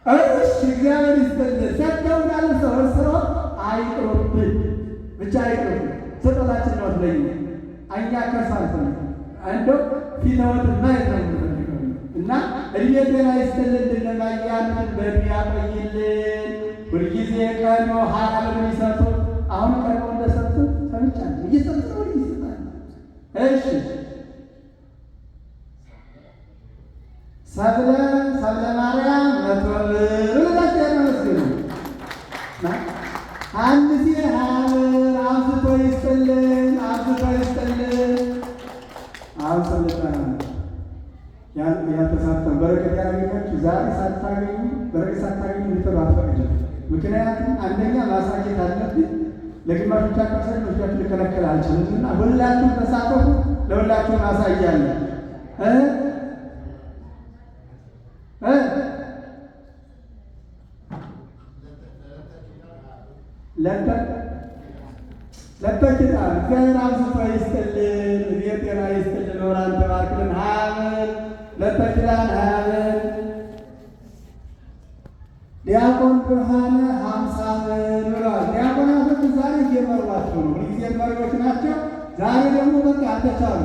እሺ እግዚአብሔር ይስጥልን። ሰጥተውናል። ሰው አይቅሩብን፣ ብቻ አይቅሩብን። ስጦታችን ነው ለኝ እኛ ከሳልፈን እንደው ፊተወት ማየት ነው የምንፈልገው እና እድሜ ጤና ይስጥልን። እንድንማያንን በእድሜ ያቆይልን። ሁልጊዜ ቀኖ ሀያ የሚሰጡ አሁን ቀኖ እንደሰጡ ሰምቻለሁ። እየሰጡ ነው ይሰጣል። እሺ ሰብለ ማርያም መቶብር ብላችሁ ያመስግኑ። አንድ ጊዜ ሀብር አብዝቶ ይስጥልን፣ አብዝቶ ይስጥልን። አሁን ሰምተናል። ያልተሳተፉ በረከት ያገኛችሁ ዛሬ ሳታገኙ በረከት ሳታገኙ እንድትሉ አትፈቅድም። ምክንያቱም አንደኛ ማሳየት አለብን። ለግማሾች አካሰል ወስዳችሁ ልከለከል አልችልም እና ሁላችሁም ተሳተፉ። ለሁላችሁም አሳያለን። ለተኪታ እግዚአብሔር አብዝቶ ይስጥልን፣ እድሜ ጤና ይስጥልን፣ ወራን ተባርክልን። ሀያብን ለተኪላን ሀያብን ዲያቆን ብርሃነ 50 ብለዋል። ዲያቆናቶች ዛሬ እየመሯቸው ነው። ሁልጊዜ መሪዎች ናቸው። ዛሬ ደግሞ በቃ አልተቻሉ።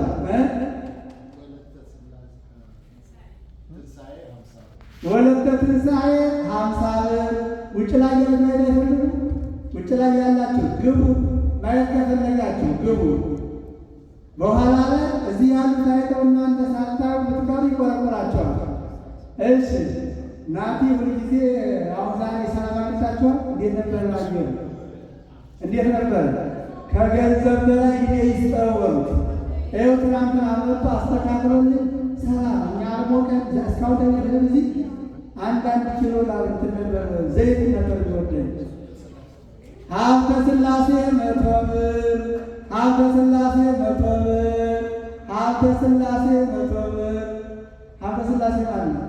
ወለተ ትንሣኤ 50 ብር። ውጭ ላይ ያለ ማየት አይፈልጉ? ውጭ ላይ ያላችሁ ግቡ። ማየት ከፈለጋችሁ ግቡ። በኋላ ላይ እዚህ ያሉ ታይተው እናንተ ሳታዩ ብትቀሩ ይቆረቆራቸዋል። እሺ ናቲ ሁልጊዜ አሁን ዛሬ ሰላም አግኝታችኋል? እንዴት ነበር አየሩ? እንዴት ነበር? ከገንዘብ በላይ ጊዜ ይስጠወሩት። ይኸው ትናንትና መጥቶ አስተካክሎልን ሰላም እኛ ሞቀን እስካሁን ተገደለ እዚህ አንዳንድ ኪሎ ላብት ነበር ዘይት ነበር ይወደኝ። ሀብተ ሥላሴ 100 ብር፣ ሀብተ ሥላሴ 100 ብር፣ ሀብተ ሥላሴ 100 ብር። ሀብተ ሥላሴ ማለት ነው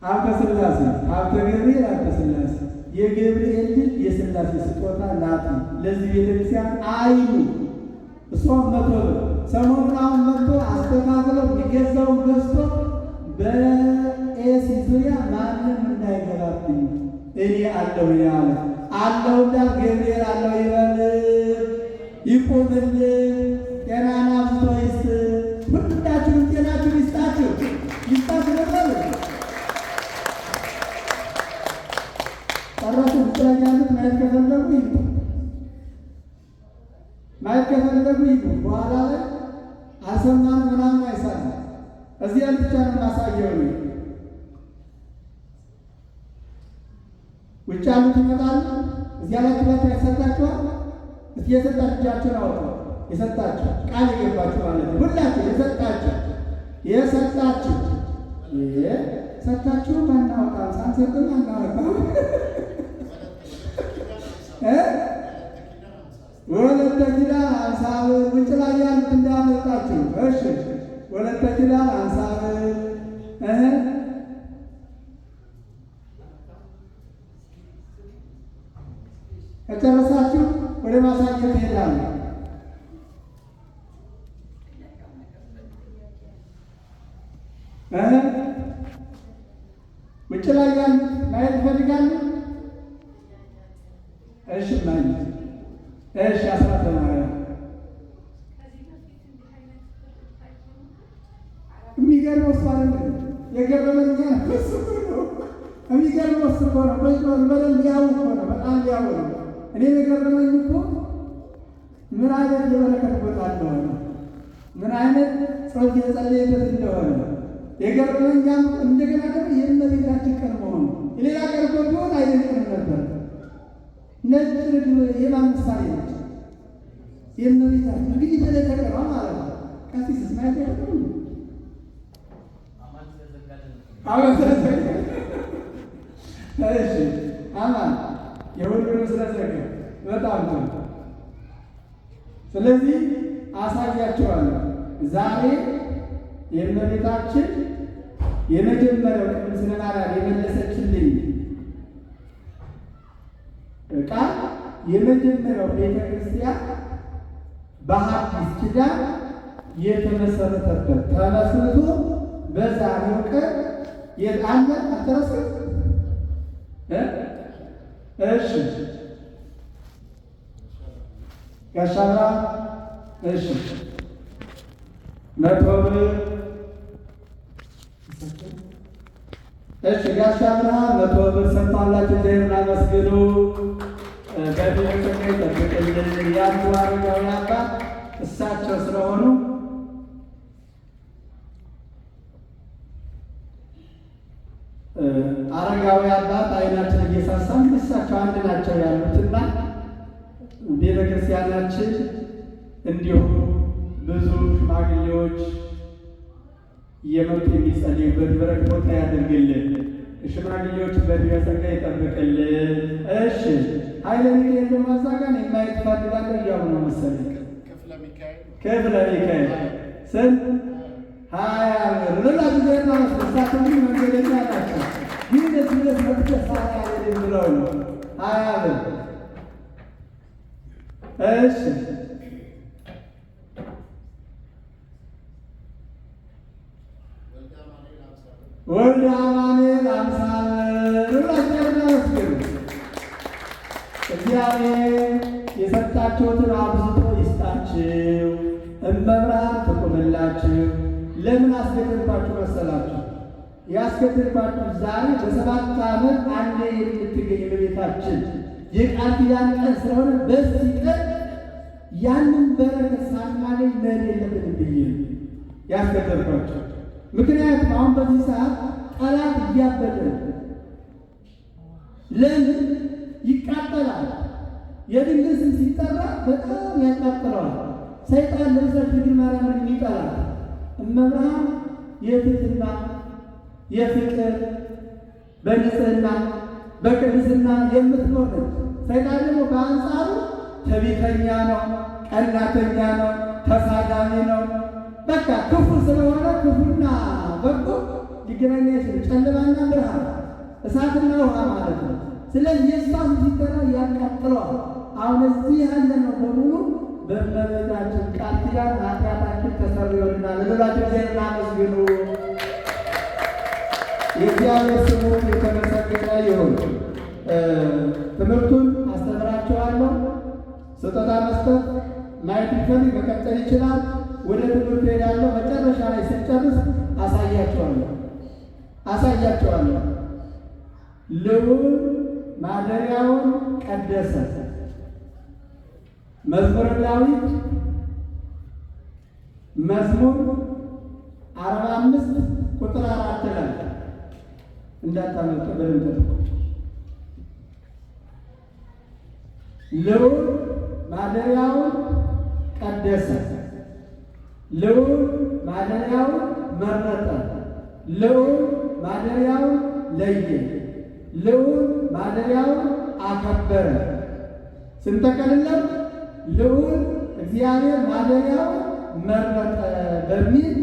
ሀብተ ሥላሴ ሀብተ ገብርኤል ሀብተ ሥላሴ የገብርኤል ልጅ የሥላሴ ስጦታ ናት። ለዚህ ቤተክርስቲያን አይኑ እሷም 100 ብር። ሰሞኑን አሁን መጥቶ አስተካክለው የሚገዛውን ገዝቶ በኤሲ ዙሪያ ማንም እንዳይገባብኝ እኔ አለሁ ያለ አለሁና ገብርኤል አለሁ ይበል ይቁምልን። ጤናን አብዝቶ ይስጥ። ሁላችሁም ጤናችሁን ይስጣችሁ ይስጣችሁ ነበር ጠራቱ ብቻ ያሉት ማየት ከፈለጉ ይሉ ማየት ከፈለጉ ይሉ በኋላ ላይ አሰማን ምናምን አይሳል። እዚያ ብቻ ነው ማሳየው ነው። ውጭ ያሉት ይመጣሉ። እዚያ ላይ ክላት ያሰጣችኋል። እስኪ የሰጣችኋቸውን አውጡ። የሰጣችሁ ቃል የገባችሁ ማለት ነው። ሁላችሁ የሰጣችሁ ሰጣችሁ ማናወጣ ሳንሰጥም አናወጣ ወለተ ኪዳን 50 ብር። ውጭ ላይ ያሉት እንዳመጣችሁ። እሺ ወለተ ኪዳን 50 ብር። ከጨረሳችሁ ወደ ማሳየት ትሄዳለህ። ውጭ ላይ ያሉት ማየት ይፈልጋሉ። እሺ ማየት እሺ አስራት ማርያም የሚገርመው እሱ አይደለም የገረመኝ እሱ ነው። የሚገርመው እሱ እኮ ነው። በደንብ ያው እኮ ነው። በጣም ያው ነው። እኔ የገረመኝ እኮ ምን አይነት የበረከት ቦታ እንደሆነ ምን አይነት ጸሎት የጸለየበት እንደሆነ የገረመኝ እንደገና ደግሞ የእመቤታችን ቀን መሆኑ የሌላ ቀን እኮ ቢሆን አይደንቅም ነበር። ነጭ የማን ምሳሌ ነች? የእመቤታችን እንግዲህ ተለቀቀ ማለት ነው። ቀሲስ ማየት ያለው እሺ አማን የሁሉንም ስለዘገ በጣም ነው። ስለዚህ አሳያቸዋለሁ። ዛሬ የእመቤታችን የመጀመሪያው ቅድስት ማርያም የመለሰችልኝ ቃል የመጀመሪያው ቤተ ክርስቲያን በሐዲስ ኪዳን የተመሰረተበት ተመስርቶ በዛሬው ቀን የት አለ አልተረሳም? እሺ ጋሻ አብርሃም እሺ 100 ብር እሺ ጋሻ አብርሃም 100 ብር ሰጥቷላችሁ። እግዚአብሔርን አመስግኑ። በቤተሰብ ይጠብቅልን። ያሉ አረጋዊ አባት እሳቸው ስለሆኑ አረጋዊ አባት አይናችን እየሳሳም እሳቸው አንድ ናቸው ያሉትና ቤተክርስቲያናችን እንዲሁም ብዙ ሽማግሌዎች እየመጡ የሚጸልዩበት በረከት ቦታ ያድርግልን። ሽማግሌዎች በድረሰጋ ይጠብቅልን። እሺ ኃይለ ሚካኤል ለማዛጋን የማየት ፈልጋለሁ እያሉ ነው መሰለኝ። ክፍለ ሚካኤል ስንት 20 ብር ሌላ ጊዜ ነው እሳቸው ግን መንገደኛ ናቸው። ይህ ደስ መጥተሳ ያለ ብለው ነው 20 ብር እሺ ወልደ አማኑኤል 50 ብር እግዚአብሔር የሰጣችሁትን አብዝቶ ይስጣችሁ። እመብርሃን ትቁምላችሁ። ለምን አስገደልኳችሁ መሰላችሁ? ያስገደልኳችሁ ዛሬ በ7 ዓመት አንዴ የምትገኝ በቤታችን የቃል ኪዳን ቀን ስለሆነ በዚህ ቀን ያንን በረከት ሳናገኝ መሄድ የለብንም ብዬ ያስገደልኳችሁ። ምክንያቱም አሁን በዚህ ሰዓት ጠላት እያበደ ለምን ይቃጠላል? የድንግል ስም ሲጠራ በጣም ያቃጥለዋል። ሰይጣን ለምሳሌ ድንግል ማርያምን ይጠላል። እመብርሃን የትህትና የፍቅር በንጽህና በቅድስና የምትኖር ሰይጣን ደግሞ በአንጻሩ ትዕቢተኛ ነው፣ ቀናተኛ ነው፣ ተሳዳቢ ነው። በቃ ክፉ ስለሆነ ክፉና በጎ ሊገናኝ አይችልም። ጨለማና ብርሃን፣ እሳትና ውሃ ማለት ነው። ስለዚህ የእሷን ሲጠራ ያቃጥለዋል። አሁን እዚህ ያለ ነው በሙሉ በእመቤታችን ቃል ኪዳን ኃጢአታችን ተሰርዮልናል። ለሁላችሁ እግዚአብሔርን አመስግኑ። የእግዚአብሔር ስሙ የተመሰገነ ይሁን። ትምህርቱን አስተምራችኋለሁ። ስጦታ መስጠት ማየት ቢፈልግ መቀጠል ይችላል። ወደ ትምህርት ሄዳለሁ። መጨረሻ ላይ ስጨርስ አሳያቸዋለሁ። ልዑል ማደሪያውን ቀደሰ። መዝሙረ ዳዊት መዝሙር 45 ቁጥር 4 ላይ እንዳታመጡ በደንብ ልዑል ማደሪያውን ቀደሰ፣ ልዑል ማደሪያውን መረጠ፣ ልዑል ማደሪያውን ለየ፣ ልዑል ማደሪያውን አከበረ። ስንተቀልለው ልዑል እግዚአብሔር ማደሪያውን መረጠ በሚል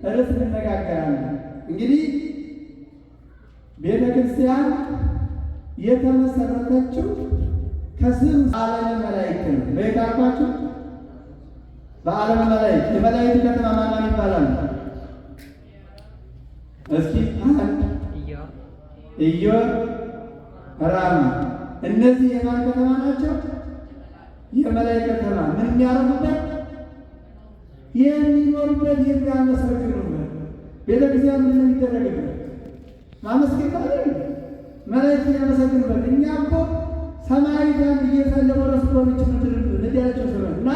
ርዕስ እንነጋገራለን። እንግዲህ ቤተ ክርስቲያን የተመሰረተችው ከስም ዓለመ መላእክት ነው። በየታርኳችሁ በዓለመ መላእክት የመላእክት ከተማ ማን ይባላል? እስኪ አንድ ኢዮር፣ ራማ። እነዚህ የማን ከተማ ናቸው? የመላእክት ከተማ። ምን የሚያረጉበት? የሚኖሩበት፣ የሚያመሰግኑበት። ቤተክርስቲያን ምን የሚደረግበት? ማመስገን አይደል? መላእክት ያመሰግኑበት። እኛ እኮ ሰማያዊቷን እየሰለሙ ረስቶች ምድራቸው ስለሆነ እና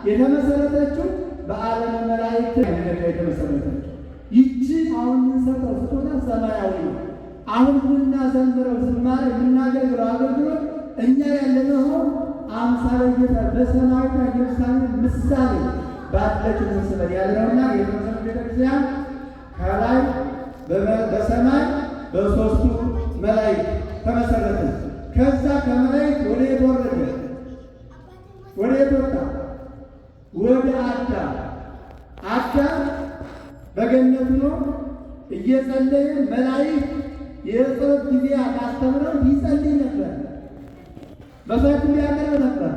የተመሰረተችው በዓለመ መላእክት የተመሰረተችው ይቺ አሁን የምንሰጠው ስጦታ ሰማያዊ ነው። አሁን የምናዘምረው ዝማሬ የምናገለግለው አገልግሎት እኛ ያለነው አምሳለ ጌታ በሰማያዊቷ ኢየሩሳሌም ምሳሌ ባለች መስመር ያለውና የተመሰረተ ቤተክርስቲያን ከላይ በሰማይ በሦስቱ መላእክት ተመሰረተ። ከዛ ከመላእክት ወደ የት ወረደ? ወደ የት ወጣ? ወደ አዳም። አዳም በገነት ነው እየጸለየ መላእክት የጸሎት ጊዜ አስተምረው ይጸልይ ነበር። መስዋዕት ያቀርብ ነበር።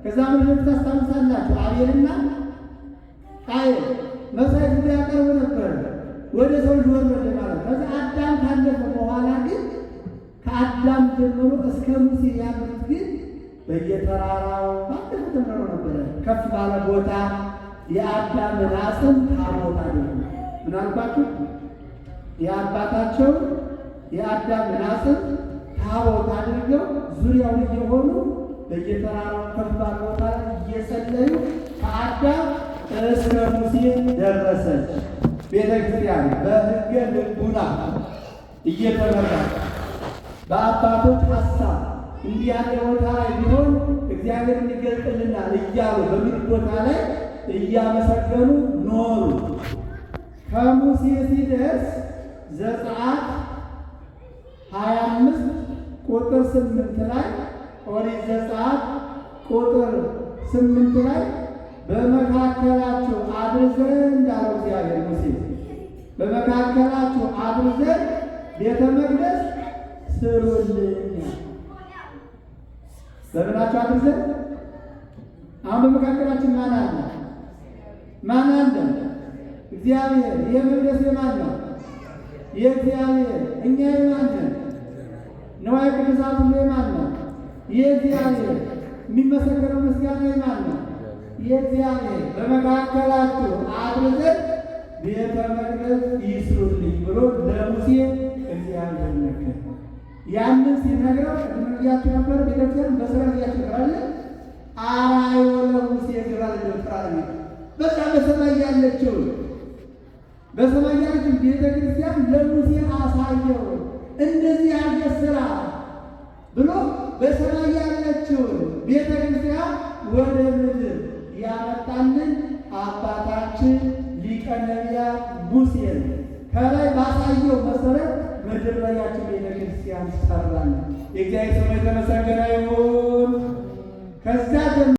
ከዛ ምን ታስታውሳላችሁ? አቤልና ቃየል መስዋዕት ያቀርቡ ነበር። ወደ ሰው ልጅ ወረደ ማለት። ከዛ አዳም ካለፈ በኋላ ግን ከአዳም ጀምሮ እስከ ሙሴ ያሉት ግን በየተራራው ተምረው ነበረ። ከፍ ባለ ቦታ የአዳምን አጽም ታቦት አደረጉ። ምን አልኳችሁ? የአባታቸው የአዳምን አጽም ታቦት አድርገው ዙሪያውን እየሆኑ በየተራራው ከፍ ባለ ቦታ እየጸለዩ ከአዳም እስከ ሙሴ ደረሰች ቤተ ክርስቲያን በሕገ ልቡና እየተመራች በአባቶች ሀሳብ እንዲህ ያለ ቦታ ላይ ቢሆን እግዚአብሔርን ይገልጥልናል እያሉ በሚል ቦታ ላይ እያመሰገኑ ኖሩ። ከሙሴ ሲደርስ ዘጸአት 25 ቁጥር 8 ላይ ኦሪት ዘጸአት ቁጥር 8 ላይ በመካከላችሁ አድር ዘንድ አለው እግዚአብሔር ሙሴ፣ በመካከላችሁ አድር ዘንድ ቤተ መቅደስ ስሩልኝ። በምናችሁ አድር ዘንድ? አሁን በመካከላችን ማን አለ? ማን አለ? እግዚአብሔር። ይህ መቅደስ የማን ነው? የእግዚአብሔር። እኛ የማን ነን? ንዋየ ቅድሳት ሁሉ የማን ነው? የእግዚአብሔር። የሚመሰገነው ምስጋና የማን ነው? የእግዚአብሔር። በመካከላችሁ አድር ዘንድ ቤተ መቅደስ ይስሩልኝ ብሎ ለሙሴ እግዚአብሔር ነገረ። ያንን ሲነግረው ቅድምያችሁ ነበር ቤተክርስቲያን በስራ ያችላል አራዮ ለሙሴ ይግራል ይወጣል። በቃ በሰማይ ያለችው ቤተክርስቲያን ለሙሴ አሳየው። እንደዚህ ያለ ስራ ብሎ በሰማይ ያለችው ቤተክርስቲያን ወደ ምድር ያመጣልን አባታችን ሊቀ ነቢያት ሙሴ ከላይ ባሳየው መሰረት ምድር ላይ ያችን ቤተክርስቲያን ሰራን። የእግዚአብሔር ስም የተመሰገነ ይሁን።